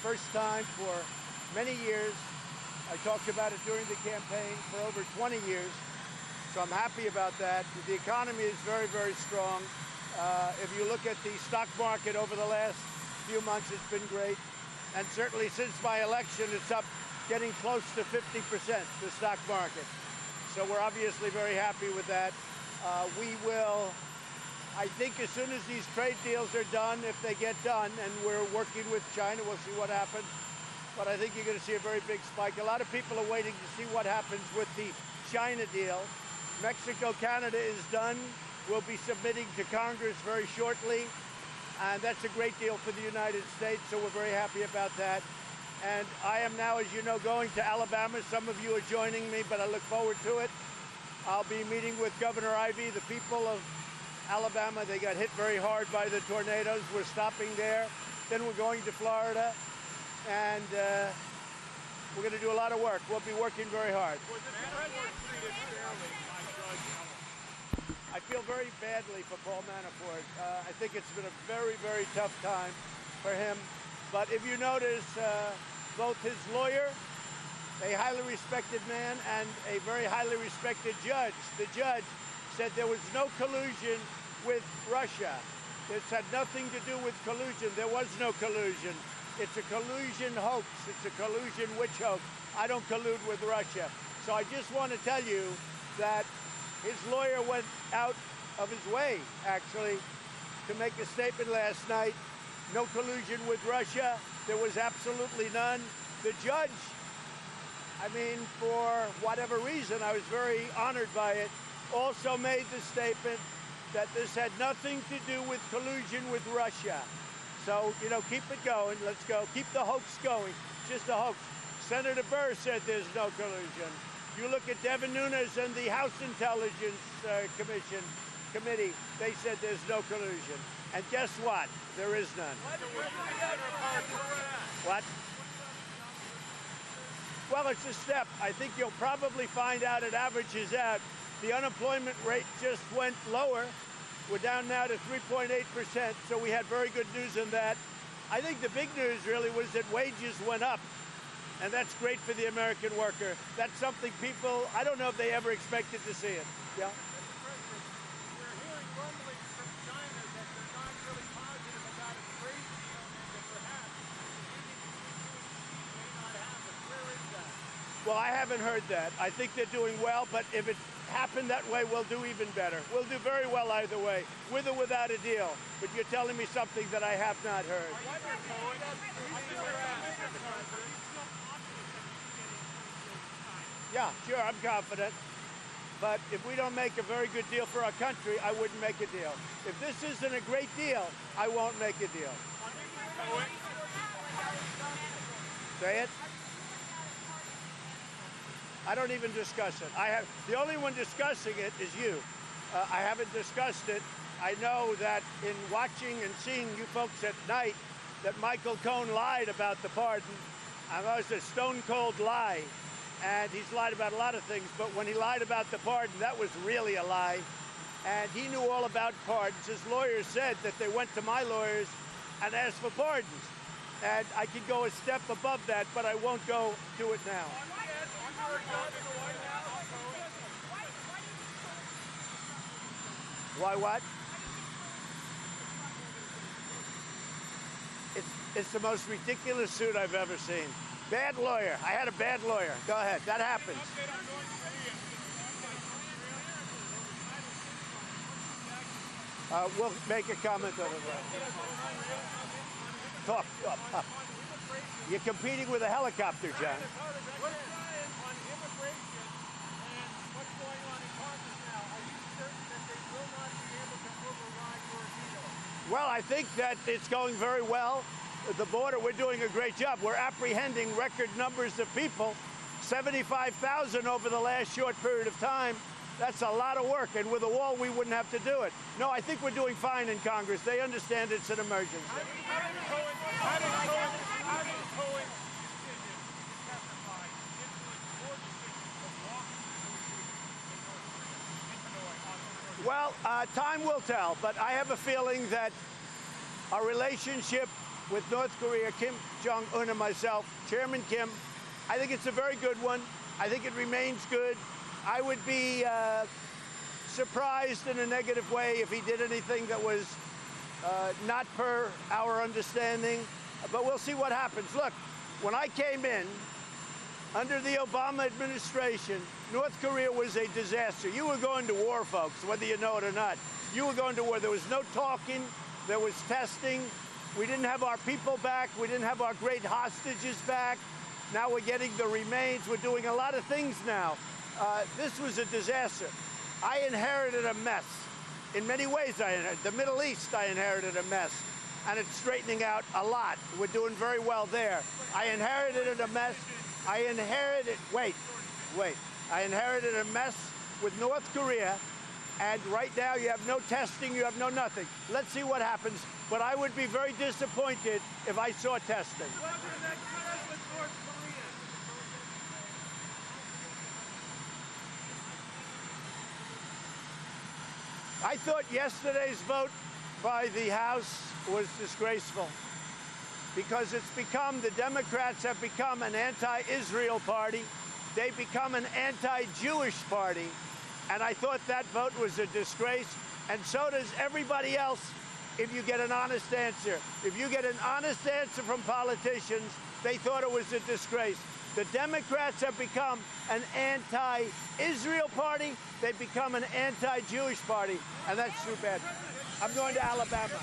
first time for many years. I talked about it during the campaign for over 20 years, so I'm happy about that. The economy is very, very strong. If you look at the stock market over the last few months, it's been great. And certainly since my election, it's up getting close to 50%, the stock market. So we're obviously very happy with that. We will, I think as soon as these trade deals are done, if they get done, and we're working with China, we'll see what happens. But I think you're going to see a very big spike. A lot of people are waiting to see what happens with the China deal. Mexico, Canada is done. We'll be submitting to Congress very shortly. And that's a great deal for the United States, so we're very happy about that. And I am now, as you know, going to Alabama. Some of you are joining me, but I look forward to it. I'll be meeting with Governor Ivey, the people of Alabama. They got hit very hard by the tornadoes. We're stopping there. Then we're going to Florida. And we're going to do a lot of work. We'll be working very hard. I feel very badly for Paul Manafort. I think it's been a very, very tough time for him. But if you notice, both his lawyer, a highly respected man, and a very highly respected judge, the judge said there was no collusion with Russia. This had nothing to do with collusion. There was no collusion. It's a collusion hoax. It's a collusion witch hoax. I don't collude with Russia. So I just want to tell you that his lawyer went out of his way, actually, to make a statement last night. No collusion with Russia. There was absolutely none. The judge, I mean, for whatever reason, I was very honored by it, also made the statement that this had nothing to do with collusion with Russia. So, you know, keep it going. Let's go. Keep the hoax going. Just a hoax. Senator Burr said there's no collusion. You look at Devin Nunes and the House Intelligence Committee, they said there's no collusion. And guess what? There is none. What? Well, it's a step. I think you'll probably find out it averages out. The unemployment rate just went lower. We're down now to 3.8%, so we had very good news in that. I think the big news really was that wages went up. And that's great for the American worker. That's something people, I don't know if they ever expected to see it. Yeah? Mr. President, we're hearing rumblings from China that they're not really positive about a trade deal and that perhaps may not happen. Where is that? Well, I haven't heard that. I think they're doing well, but if it happened that way, we'll do even better. We'll do very well either way, with or without a deal. But you're telling me something that I have not heard. Yeah, sure, I'm confident. But if we don't make a very good deal for our country, I wouldn't make a deal. If this isn't a great deal, I won't make a deal. Say it? I don't even discuss it. The only one discussing it is you. I haven't discussed it. I know that in watching and seeing you folks at night, that Michael Cohen lied about the pardon. And that was a stone-cold lie. And he's lied about a lot of things, but when he lied about the pardon, that was really a lie. And he knew all about pardons. His lawyers said that they went to my lawyers and asked for pardons. And I could go a step above that, but I won't go do it now. Why what? It's the most ridiculous suit I've ever seen. Bad lawyer. I had a bad lawyer. Go ahead. That happens. We'll make a comment on it. Talk. You're competing with a helicopter, John. Well, I think that it's going very well. At the border, we're doing a great job. We're apprehending record numbers of people, 75,000 over the last short period of time. That's a lot of work, and with a wall, we wouldn't have to do it. No, I think we're doing fine in Congress. They understand it's an emergency. Well, time will tell, but I have a feeling that our relationship with North Korea, Kim Jong-un and myself, Chairman Kim. I think it's a very good one. I think it remains good. I would be surprised in a negative way if he did anything that was not per our understanding. But we'll see what happens. Look, when I came in, under the Obama administration, North Korea was a disaster. You were going to war, folks, whether you know it or not. You were going to war. There was no talking. There was testing. We didn't have our people back. We didn't have our great hostages back. Now we're getting the remains. We're doing a lot of things now. This was a disaster. I inherited a mess. In many ways, the Middle East, I inherited a mess. And it's straightening out a lot. We're doing very well there. I inherited a mess. I inherited a mess with North Korea, and right now you have no testing, you have no nothing. Let's see what happens, but I would be very disappointed if I saw testing. What's the next step with North Korea? I thought yesterday's vote by the House was disgraceful, because the Democrats have become an anti-Israel party. They've become an anti-Jewish party. And I thought that vote was a disgrace. And so does everybody else if you get an honest answer. If you get an honest answer from politicians, they thought it was a disgrace. The Democrats have become an anti-Israel party. They've become an anti-Jewish party. And that's too bad. I'm going to Alabama.